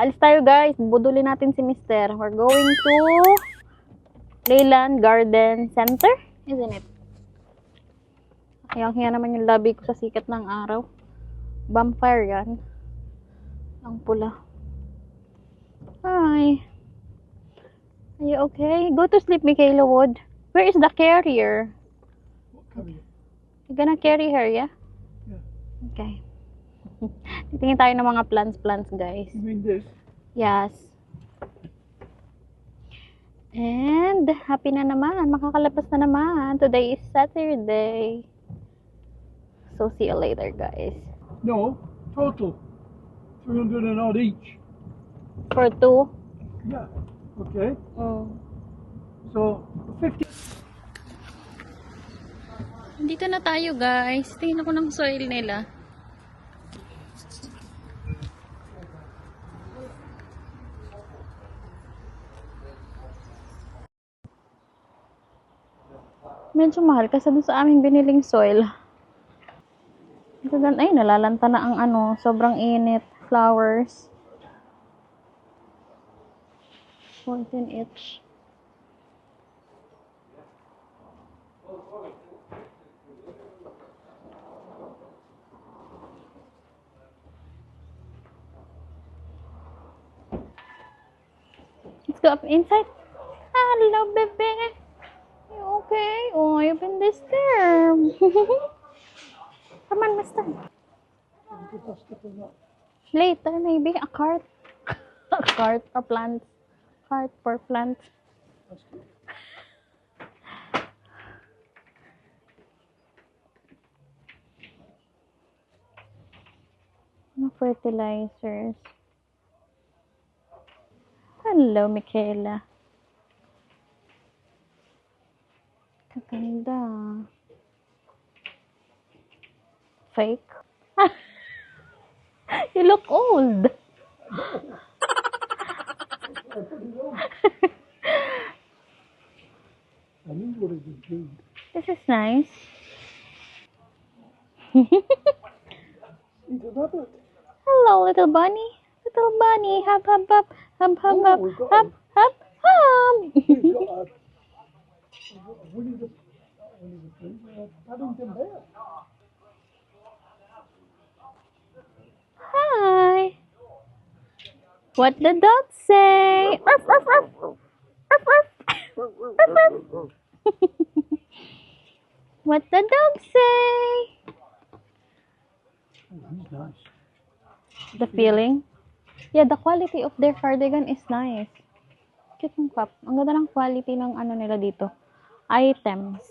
Alis tayo guys. Budulin natin si Mister. We're going to Leyland Garden Center. Isn't it? Yang naman yung labi ko sa sikat ng araw. Vampire yan. Ang pula. Hi. Are you okay? Go to sleep, Michaela Wood. Where is the carrier? What carrier? You gonna carry her, yeah? Yeah. Okay. Titingin tayo ng mga plants, guys. You mean this? Yes. And, happy na naman. Makakalapas na naman. Today is Saturday. So, see you later, guys. No, total. 300 and odd each. For two. Yeah. Okay. So, 50. Dito na tayo, guys. Tingnan ko ng soil nila. Medyo mahal kasi dun sa aming biniling soil. Ay, nalalanta na ang ano. Sobrang init. Flowers. 14 each. Let's go up inside. Hello, baby. You okay? Oh, you've been disturbed. Come on, mister. Later, maybe a cart. A cart for plants. Cart for plants. No fertilizers. Hello, Michaela. Kaganda. Fake. You look old. I knew what it would be. This is nice. He's a rabbit. Hello, little bunny. Little bunny. Hop, hop, hop. Hop, hop, hop. we've got Hop, hop, hop. We've got a Winnie the Pooh, Paddington Bear. Hi. What the dog say? Ruff, ruff, ruff. Ruff, ruff. Ruff, ruff. What the dog say? Oh, he's nice. The feeling? Yeah, the quality of their cardigan is nice. Cute ng cup. Ang ganda ng quality ng ano nila dito. Items.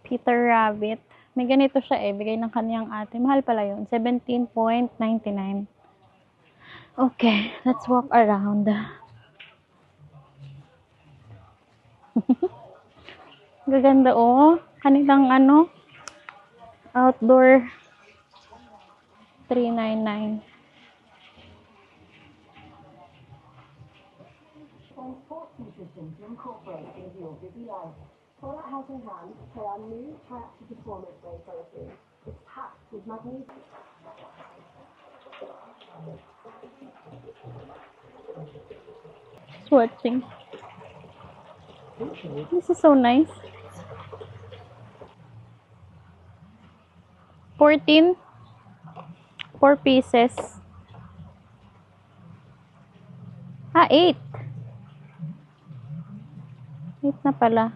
Peter Rabbit. May ganito siya eh. Bigay ng kaniyang ate. Mahal pala yun. 17.99. Okay. Let's walk around. Gaganda oh. Kanilang ano. Outdoor. 399. Swatching. This is so nice. 14. 4 pieces. 8. 8 na pala.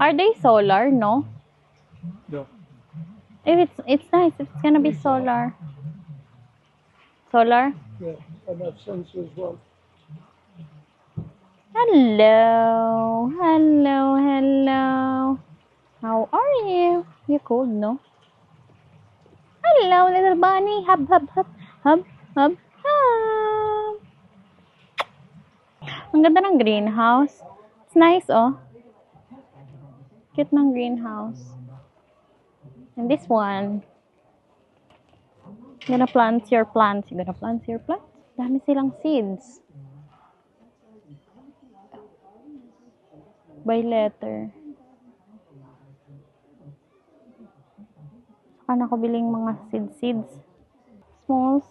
Are they solar? No. No. If it's nice. If it's gonna be solar. Solar? Yeah, and that sensor as well. Hello. Hello, hello. How are you? You're cold, no? Hello, little bunny. Hub, hub, hub. Hub, hub, hub. Ang ganda ng greenhouse. It's nice, oh. Cute ng greenhouse. And this one. You're gonna plant your plants. You're gonna plant your plants. Dami silang seeds. By letter. Saka na ko biling mga seeds. smalls.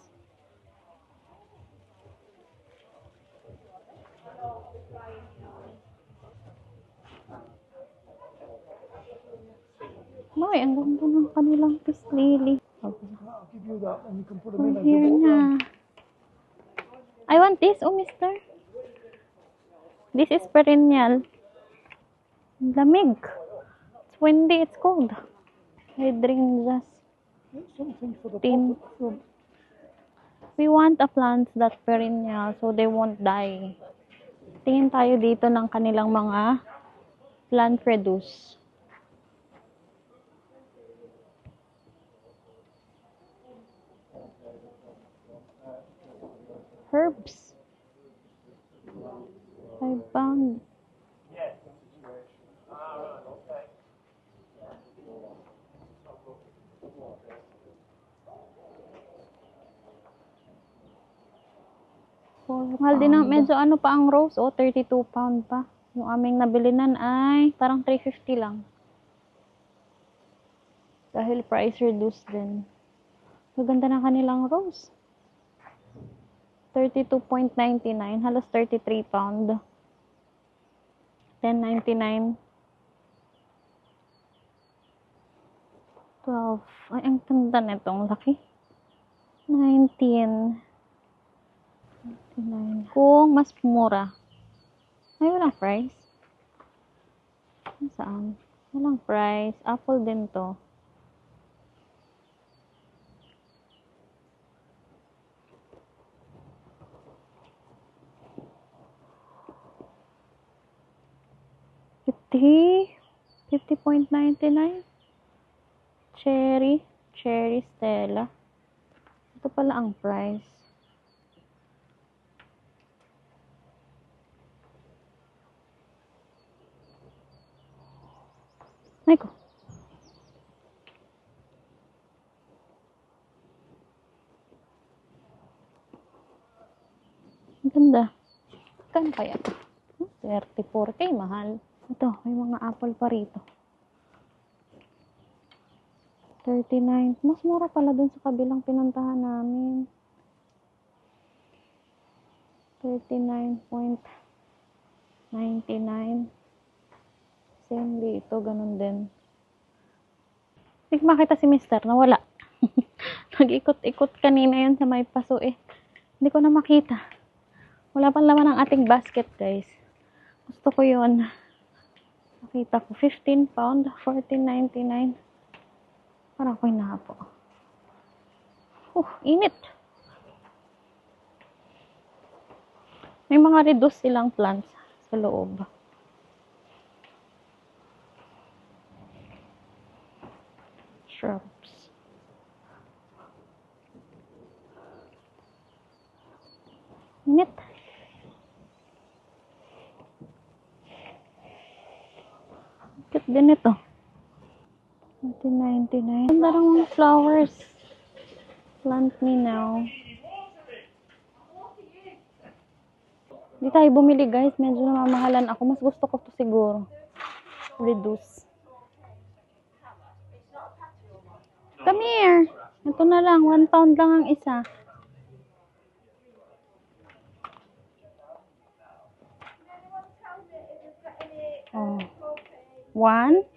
Ay, ang ganda ng kanilang peace lily. I'll give you that and you can put them Oh, in as here you na. walk I want this, oh, mister. This is perennial. Lamig. It's windy, it's cold. Hydrangeas. Get something for the Tin. pop at the front. We want a plant that perennial so they won't die. Tingin tayo dito ng kanilang mga plant produce. Herbs. I found. Mahal din ang medyo ano pa ang rose, 32 pound pa. Yung aming nabilinan ay parang 350 lang. Dahil price reduced din. Maganda na kanilang rose. 32.99, halos 33 pound. 10.99. 12. Ay, ang ganda nitong laki. 19. 99. Kung mas mura. Ay, walang price. Saan? Walang price. Apple din to. $50.99. Cherry Stella. Ito pala ang price. Ay ko. Ang ganda. Kano kaya ito? 34K, mahal. Ito, may mga apple pa rito. 39. Mas mura pala dun sa kabilang pinuntahan namin. 39.99. Same dito, ganun din. Hindi ko makita si Mister, nawala. Nag-ikot-ikot kanina yun sa may paso eh. Hindi ko na makita. Wala pang laman ang ating basket, guys. Gusto ko yun. Nakita ko, 15 pound, 14.99. Parang ako'y nahapo. Init. May mga reduce silang plants sa loob. Shrubs. Init. Cute din ito. 1999. Ang darang mga flowers. Plant me now. Hindi tayo bumili, guys. Medyo namamahalan ako. Mas gusto ko to siguro. Reduce. Come here. Ito na lang. 1 pound lang ang isa. Oh. 1.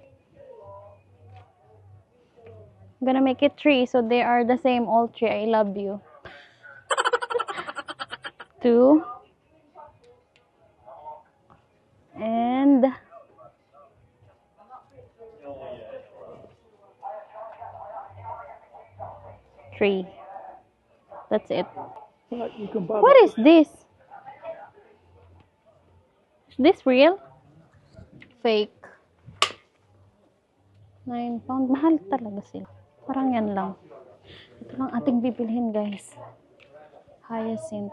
I'm gonna make it 3 so they are the same all 3. I love you. 2. And 3. That's it. Right, you can buy What that. is this? Is this real? Fake. 9 pound. Mahal talaga sila. Parang yan lang. Ito lang ating bibilhin, guys. Hyacinth.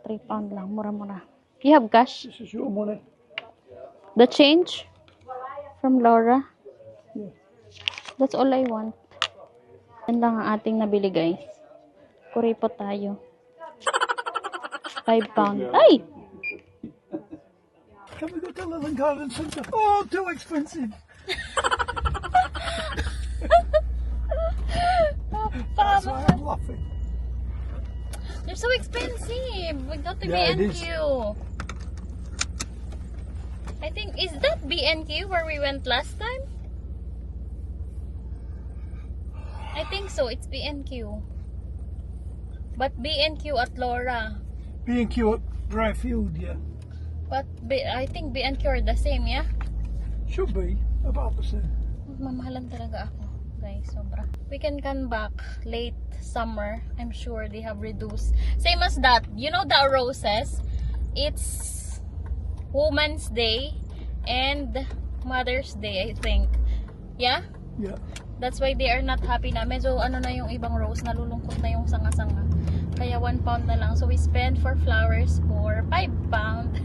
3 pound lang. Mura-mura. You have cash? This is your money. The change? From Laura? Yeah. That's all I want. Yan lang ang ating nabili, guys. Kuripo tayo. 5 pound. Ay! Can we go to Lillian Garden Centre? Oh, too expensive. That's why I'm laughing. They're so expensive. We go to Yeah, it is. B&Q. I think, is that B&Q where we went last time? I think so. It's B&Q. But B&Q at Laura. B&Q at Dryfield, yeah. But I think B&Q are the same, yeah? Should be about the same. Mamahalan talaga ako, guys. Sobra. We can come back late summer. I'm sure they have reduced. Same as that. You know the roses? It's Women's Day and Mother's Day, I think. Yeah? Yeah. That's why they are not happy na. Medyo ano na yung ibang rose, nalulungkot na yung sanga-sanga. Kaya 1 pound na lang. So we spend for flowers for 5 pound.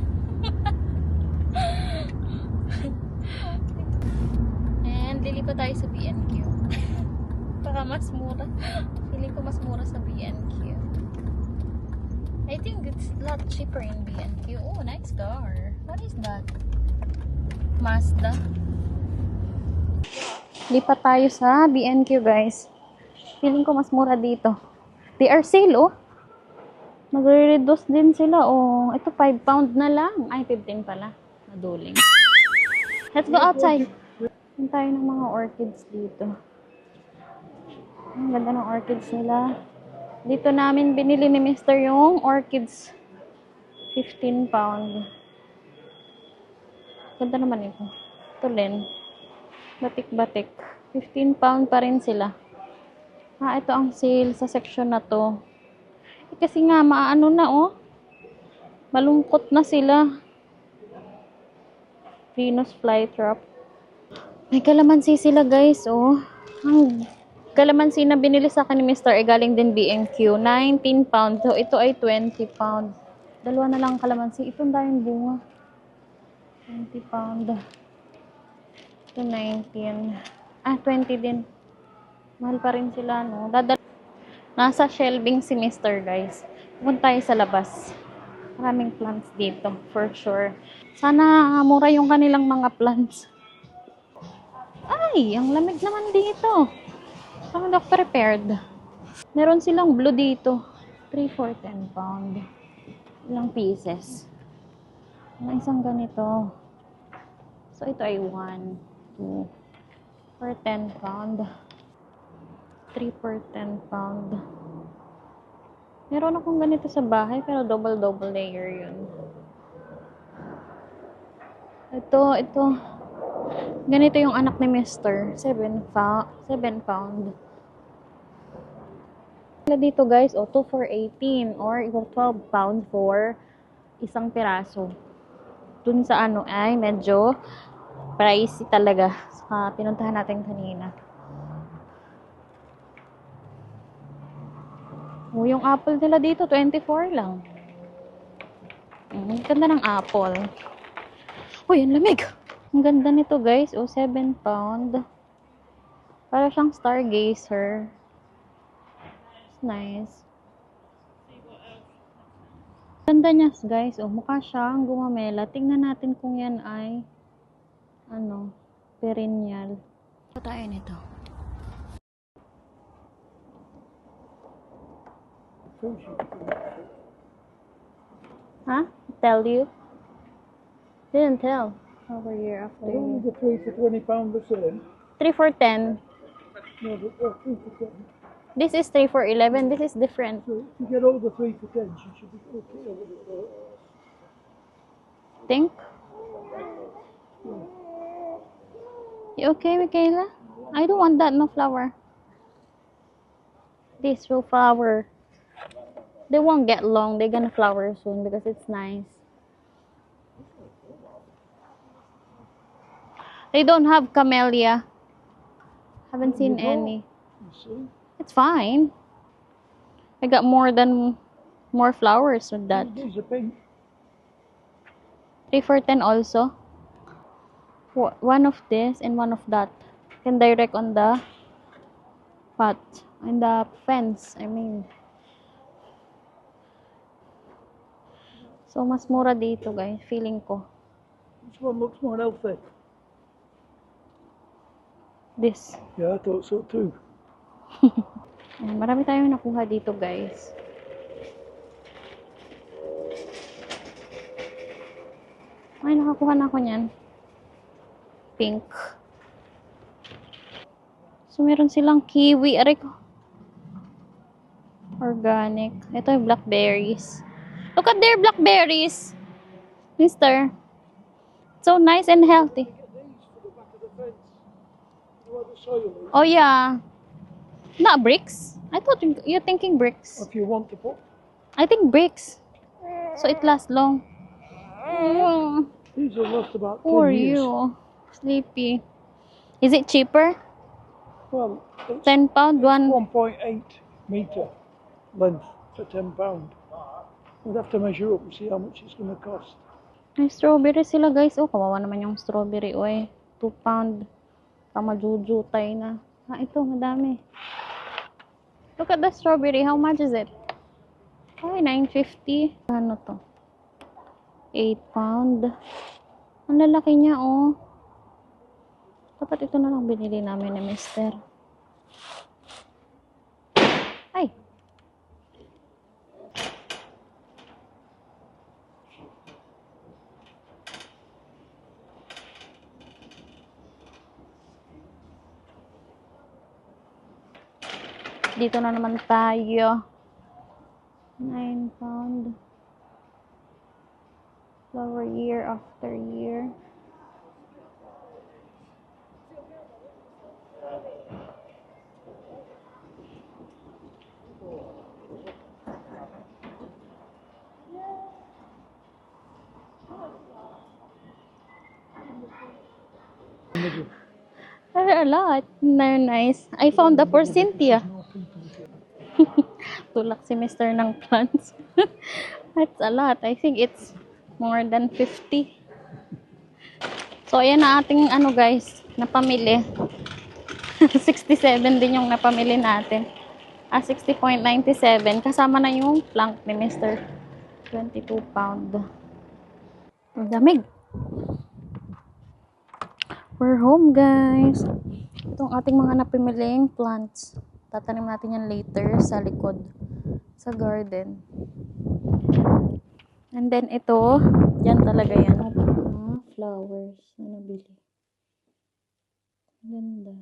And lilipat tayo sa B&Q. Baka mas mura. Feeling ko mas mura sa B&Q. I think it's a lot cheaper in B&Q. Oh, nice car. What is that? Mazda. Lipat tayo sa B&Q, guys. Feeling ko mas mura dito. They are sale, oh. Nagre-reduce din sila, oh. Ito, 5 pound na lang. Ay, 15 pala. Naduling. Let's go outside. Yan tayo ng mga orchids dito. Ang ganda ng orchids nila. Dito namin binili ni Mr. yung orchids. 15 pound. Ganda naman ito. Ito din. Batik-batik. 15 pound pa rin sila. Ito ang sale sa section na to. Kasi nga, maano na, oh. Malungkot na sila. Venus flytrap. May kalamansi sila, guys, oh. Ang kalamansi na binili sa akin ni Mr. ay galing din B&Q. 19 pounds. So, ito ay 20 pound. Dalawa na lang kalamansi. Itong daming bunga. 20 pound. Ito 19. 20 din. Mahal pa rin sila, no? Nasa shelving si Mr. guys. Pupunta tayo sa labas. Maraming plants dito, for sure. Sana mura yung kanilang mga plants. Ay, ang lamig naman dito. Ang not prepared. Meron silang blue dito. 3 for 10 pound. Ilang pieces. Ang isang ganito. So, ito ay 1, 2, for 10 pound. 3 for 10 pound. Meron akong ganito sa bahay, pero double layer yun. Ito. Ganito yung anak ni Mr. 7 pound. Dito guys, 2 for 18 or 12 pound for isang piraso. Dun sa ay medyo pricey talaga sa pinuntahan natin kanina. Yung apple nila dito, 24 lang. Ang ganda ng apple. Uy, ang lamig! Ang ganda nito guys. 7 pound. Para siyang stargazer. It's nice. Ganda niya guys. Mukha siyang gumamela. Tingnan natin kung yan ay perennial. Ito tayo nito. Huh? Tell you? Didn't tell. Over here after Only you. the 3 for 20 pound the same. 3 for 10. No, but 3 for 10. This is 3 for 11. This is different. So if you get all the 3 for 10, she should be okay over the Think? You okay, Michaela? I don't want that. No flower. This will flower. They won't get long. They're gonna flower soon because it's nice. They don't have camellia. Haven't seen any. You see? It's fine. I got more flowers with that. These are pink. 3 for 10 also. One of this and one of that. Can direct on the pot. In the fence, I mean. So, mas mura dito guys. Feeling ko. Which one looks more healthy? This. Yeah, I thought so too. Ayan, marami tayong nakuha dito, guys. Ay, nakakuha na ako niyan. Pink. So, meron silang kiwi. Aray ko. Organic. Ito yung blackberries. Look at their blackberries. Mister. So nice and healthy. Get these for the back of the fence. You want the soil in? Oh, yeah. Not bricks. I thought you're thinking bricks. If you want to put I think bricks. So it lasts long. Mm, these will last about 10 poor years. you. Sleepy. Is it cheaper? Well, it's 10 pound? One. 1.8 metre length for £10. We'd have to measure up and see how much it's going to cost. May strawberry sila, guys. Oh, kawawa naman yung strawberry. Oy, 2 pound. Kamajujutay na. Ah, ito, madami. Look at the strawberry. How much is it? Ay, 9.50. Ano to? 8 pound. Ang lalaki niya, oh. Dapat ito na lang binili namin ni Mister. Ay! Dito na naman tayo. 9 pound. Flower year after year. A lot. They're nice. I found the for Cynthia. Tulak si Mister ng plants. That's a lot. I think it's more than 50. So, ayan na ating ano guys, napamili. 67 din yung napamili natin. 60.97. Kasama na yung plank ni Mister. 22 pound. Ang damig. We're home, guys. Itong ating mga napimiling plants. Tatanim natin yan later sa likod. Sa garden. And then ito, yan talaga yan. Flowers na nabili. Ganda.